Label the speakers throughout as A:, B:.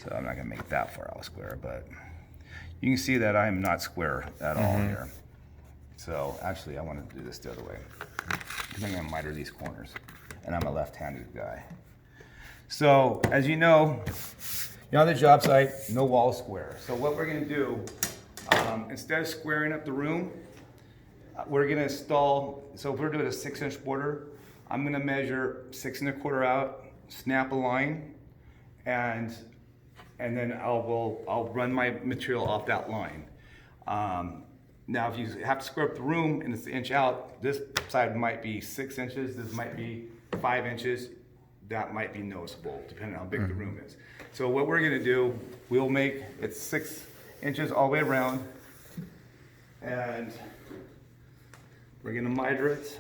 A: So I'm not gonna make that far out square, but you can see that I'm not square at all here. So actually I want to do this the other way, because I'm gonna miter these corners, and I'm a left-handed guy. So as you know, you're on the job site, no wall square. So what we're gonna do, instead of squaring up the room, we're gonna install, so if we're doing a 6-inch border, I'm gonna measure 6 1/4 out, snap a line, and then I'll run my material off that line. Now if you have to square up the room and it's an inch out, this side might be 6 inches, this might be 5 inches, that might be noticeable depending on how big the room is. So what we're gonna do, we'll make it 6 inches all the way around, and we're gonna miter it.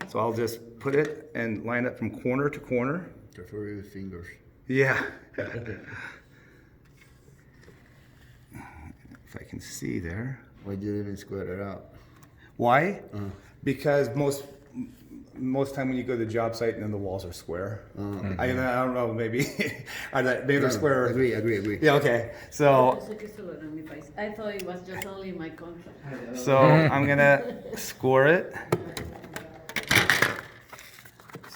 A: So I'll just put it and line it from corner to corner.
B: Careful with your fingers.
A: Yeah. If I can see there.
B: Why did you even square it out?
A: Why? Because most time when you go to the job site, and then the walls are square. I don't know, maybe maybe they're square.
B: Agree.
A: Yeah, okay. So
C: I thought it was just only my contract.
A: So I'm gonna score it,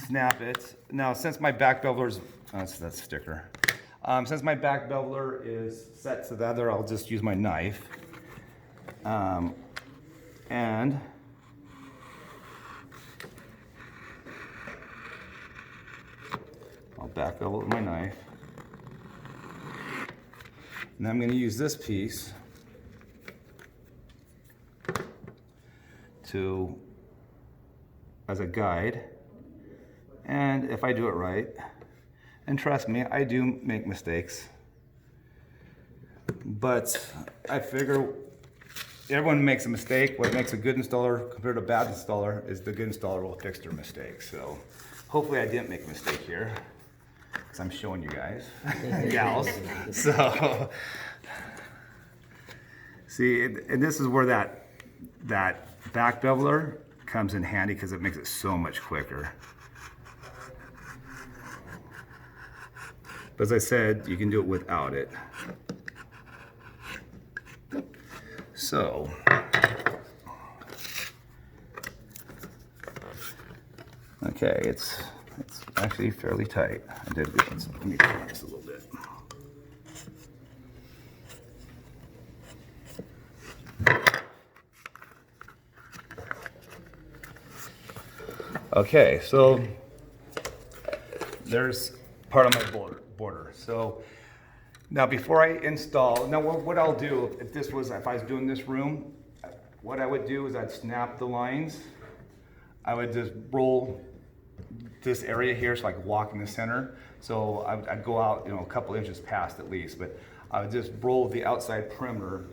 A: snap it. Now since my back beveler's, that's sticker. Since my back beveler is set to the other, I'll just use my knife. And I'll back bevel with my knife. And I'm gonna use this piece as a guide, and if I do it right, and trust me, I do make mistakes, but I figure everyone makes a mistake. What makes a good installer compared to a bad installer is the good installer will fix their mistakes. So hopefully I didn't make a mistake here, because I'm showing you guys, gals. So see, and this is where that back beveler comes in handy, because it makes it so much quicker. But as I said, you can do it without it. So okay, it's actually fairly tight. I did good. So let me turn this a little bit. Okay, so there's part of my border. So now before I install, now what I'll do, if I was doing this room, what I would do is I'd snap the lines. I would just roll this area here so I could walk in the center. So I'd go out, a couple inches past at least, but I would just roll the outside perimeter.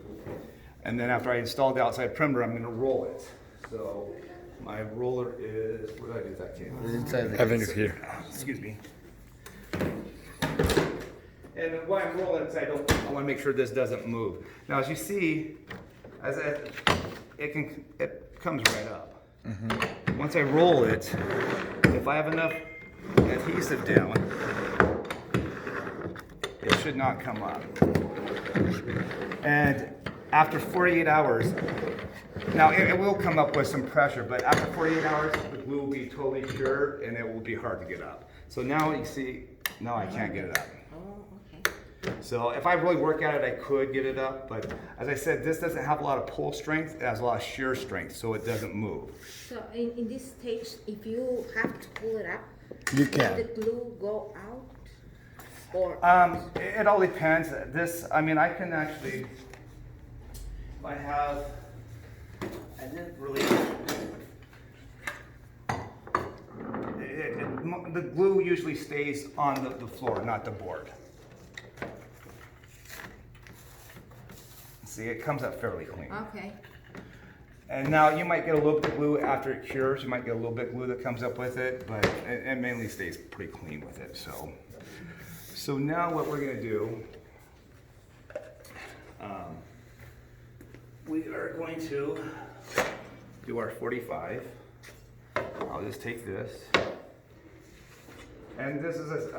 A: And then after I install the outside perimeter, I'm gonna roll it. So my roller is, where did I get that cable?
B: I think it's here.
A: Excuse me. And why I'm rolling it is I want to make sure this doesn't move. Now, as you see, it comes right up. Once I roll it, if I have enough adhesive down, it should not come up. And after 48 hours, now it will come up with some pressure, but after 48 hours, the glue will be totally cured and it will be hard to get up. So now you see, now I can't get it up. So if I really work at it, I could get it up, but as I said, this doesn't have a lot of pull strength, it has a lot of shear strength, so it doesn't move.
D: So in this stage, if you have to pull it up,
B: You can.
D: does the glue go out? Or
A: It all depends. I can actually, if I have, I didn't really, the glue usually stays on the floor, not the board. See, it comes up fairly clean.
D: okay.
A: And now you might get a little bit of glue after it cures. You might get a little bit of glue that comes up with it, but it mainly stays pretty clean with it. So now what we're gonna do, we are going to do our 45. I'll just take this, And this is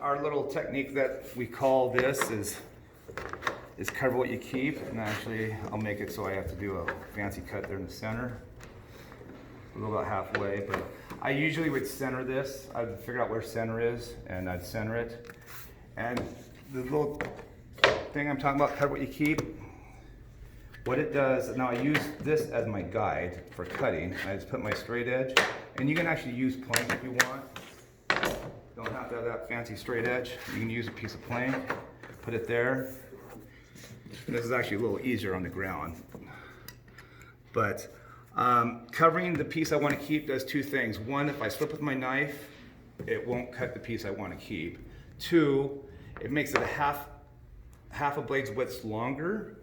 A: our little technique that we call this is cover what you keep. And actually, I'll make it so I have to do a fancy cut there in the center. We'll go about halfway, but I usually would center this. I'd figure out where center is, and I'd center it. And the little thing I'm talking about, cover what you keep, what it does, now I use this as my guide for cutting. I just put my straight edge, and you can actually use plank if you want. Don't have to have that fancy straight edge. You can use a piece of plank, put it there. This is actually a little easier on the ground. But covering the piece I want to keep does two things. One, if I slip with my knife, it won't cut the piece I want to keep. Two, it makes it a half a blade's width longer.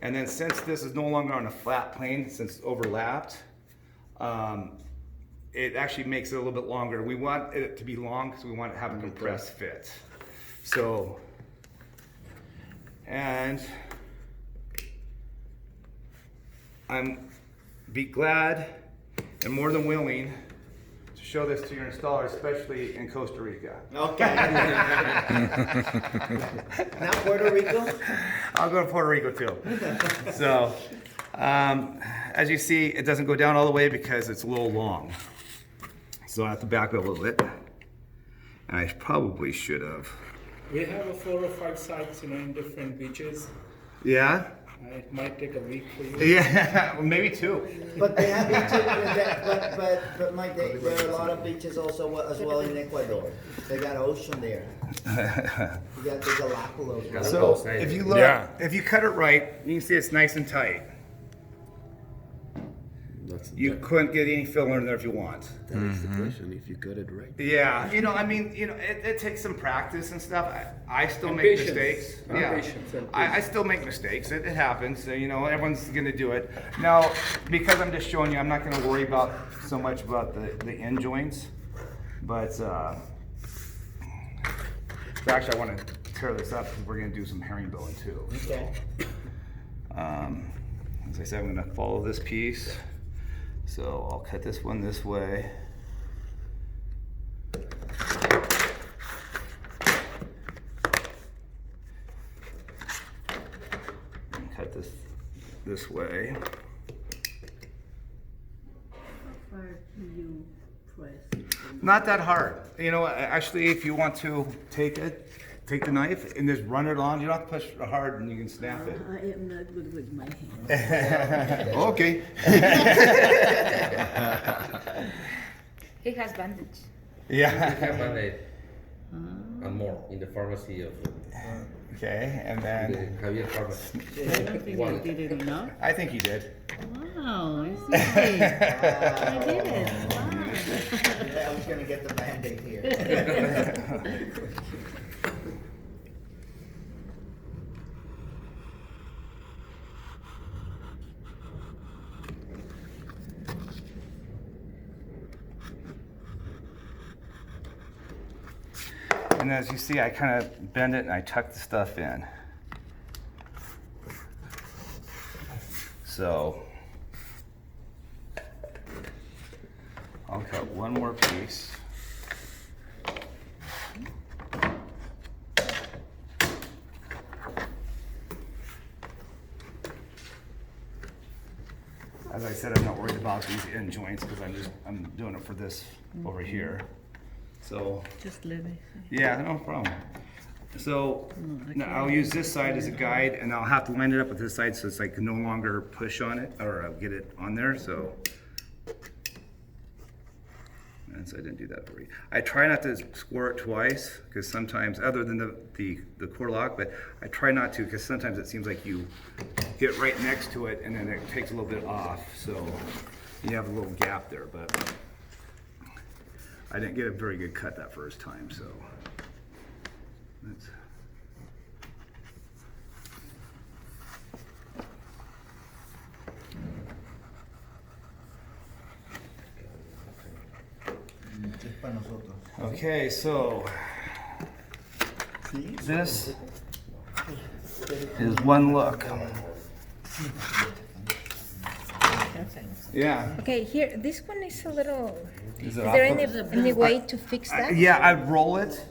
A: And then since this is no longer on a flat plane, since it's overlapped, it actually makes it a little bit longer. We want it to be long because we want it to have a compressed fit. So, and I'm be glad and more than willing to show this to your installer, especially in Costa Rica.
E: Okay. Now Puerto Rico?
A: I'll go to Puerto Rico too. So, as you see, it doesn't go down all the way because it's a little long. So I have to back up a little bit. And I probably should have.
F: We have 4 or 5 sites, in different beaches.
A: Yeah?
F: It might take a week for you.
A: Yeah, well, maybe 2.
E: But they have beaches, but Mike, there are a lot of beaches also as well in Ecuador. They got ocean there. You got the Galapagos.
A: So if you look, if you cut it right, you can see it's nice and tight. You couldn't get any filler in there if you want.
B: That is the question, if you cut it right.
A: Yeah, it takes some practice and stuff. I still make
F: Patience.
A: mistakes.
F: And
A: Yeah,
F: patience and
A: I still make mistakes. It happens. So, everyone's gonna do it. Now, because I'm just showing you, I'm not gonna worry about so much about the end joints. But actually, I want to tear this up because we're gonna do some herringboning too.
E: Okay.
A: As I said, I'm gonna follow this piece. So I'll cut this one this way. And cut this way.
C: How far do you press?
A: Not that hard. Actually, if you want to take the knife and just run it on. You don't have to push hard and you can snap it.
C: I am not good with my hands.
B: Okay.
D: He has bandage.
A: Yeah.
G: have Band-Aid and more in the pharmacy of
A: Okay, and then
G: Javier Pharmacy.
C: I don't think I did it enough.
A: I think you did.
C: Wow, I see. I did it. Wow.
E: Yeah, I was gonna get the Band-Aid here.
A: And as you see, I kind of bend it and I tuck the stuff in. So I'll cut one more piece. As I said, I'm not worried about these end joints because I'm doing it for this over here. So
C: Just let me see.
A: yeah, no problem. So now I'll use this side as a guide, and I'll have to line it up with this side so it's like no longer push on it or get it on there. So, and so I didn't do that for you. I try not to score it twice because sometimes, other than the core lock, but I try not to because sometimes it seems like you get right next to it and then it takes a little bit off. So you have a little gap there, but I didn't get a very good cut that first time, so that's.
E: Es para nosotros.
A: Okay, so this is one look.
D: designs.
A: Yeah.
D: Okay, here, this one is a little,
A: Is
D: is
A: it
D: there
A: off?
D: any way to fix that?
A: Yeah, I'd roll it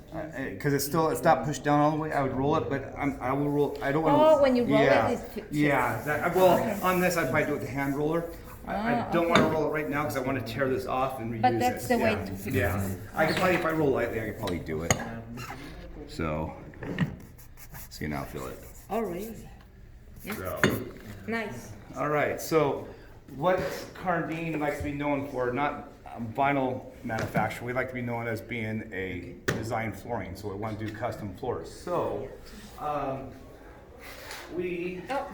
A: because it's not pushed down all the way. I would roll it, but I will roll. I don't want to.
D: Oh, when you roll it,
A: yeah,
D: it's
A: yeah. Well, on this, I'd probably do it with the hand roller. I don't want to roll it right now because I want to tear this off and reuse it.
D: But that's the way
A: Yeah.
D: to fix
A: Yeah, I could probably, if I roll lightly, I could probably do it. So you now feel it.
D: Oh, really?
A: So.
D: Nice.
A: All right, so what KARNDEAN likes to be known for, not vinyl manufacturer, we like to be known as being a design flooring, so we want to do custom floors. So, we
D: Oh,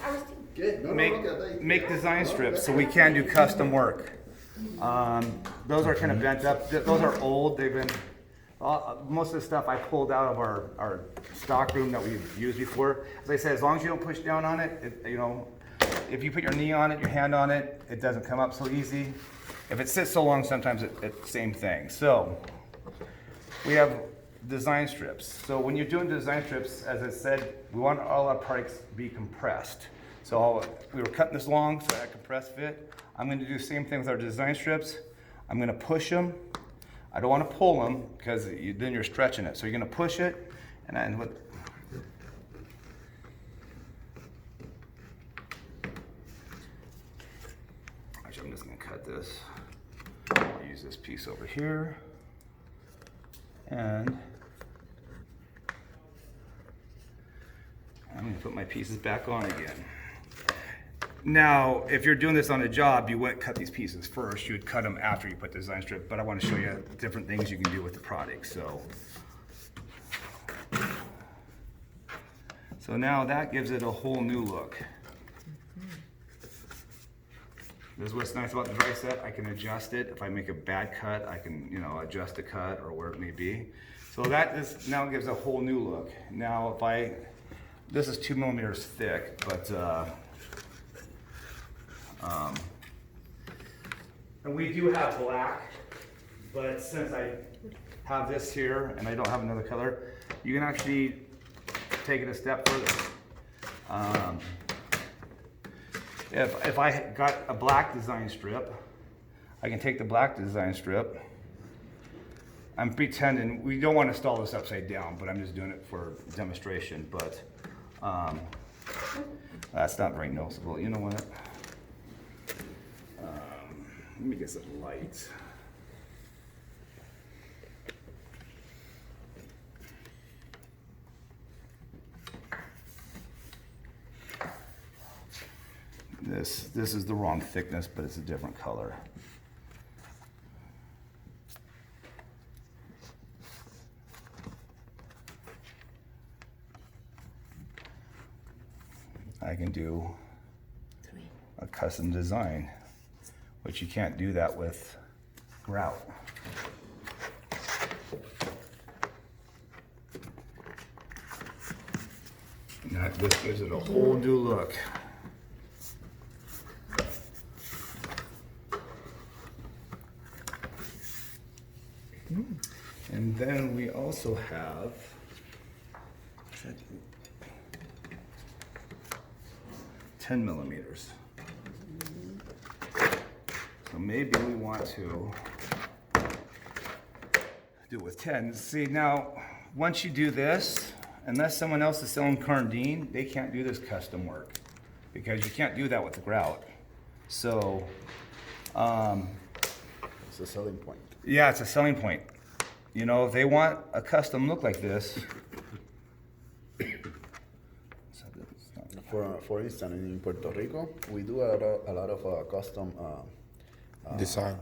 D: I was thinking.
B: Good. No,
A: make design strips, so we can do custom work. Those are kind of bent up, those are old, they've been, most of the stuff I pulled out of our stock room that we've used before. As I said, as long as you don't push down on it, you know, if you put your knee on it, your hand on it, it doesn't come up so easy. If it sits so long, sometimes it's same thing. So we have design strips. So when you're doing design strips, as I said, we want all our parts to be compressed. So we were cutting this long, so that compressed fit. I'm going to do the same thing with our design strips. I'm going to push them. I don't want to pull them because then you're stretching it. So you're going to push it, and then with actually, I'm just going to cut this. I'll use this piece over here, and I'm going to put my pieces back on again. Now, if you're doing this on a job, you wouldn't cut these pieces first. You would cut them after you put the design strip, but I want to show you different things you can do with the product. So now that gives it a whole new look. This is what's nice about the dry set. I can adjust it. If I make a bad cut, I can, you know, adjust the cut or where it may be. So that is now gives a whole new look. Now, this is 2 millimeters thick, but and we do have black, but since I have this here and I don't have another color, you can actually take it a step further. If I got a black design strip, I can take the black design strip. I'm pretending, we don't want to install this upside down, but I'm just doing it for demonstration, but that's not very noticeable. You know what? Let me get some lights. This is the wrong thickness, but it's a different color. I can do a custom design, which you can't do that with grout. And this gives it a whole new look. And then we also have 10 millimeters. So maybe we want to do it with 10. See, now, once you do this, unless someone else is selling KARNDEAN, they can't do this custom work because you can't do that with the grout. So,
B: It's a selling point.
A: yeah, it's a selling point. You know, if they want a custom look like this.
B: For instance, in Puerto Rico, we do a lot of custom
H: Design.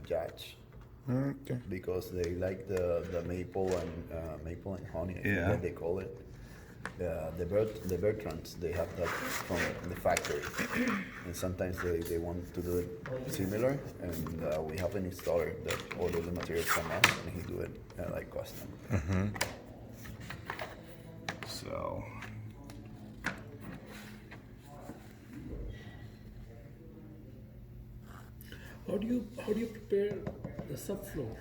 B: judge.
H: Okay.
B: Because they like the maple and honey, I think
A: Yeah.
B: that they call it. The Bertrands, they have that from the factory, and sometimes they want to do it similar, and we have an installer that orders the materials from us, and he do it like custom.
A: So,
F: How do you prepare the subfloor?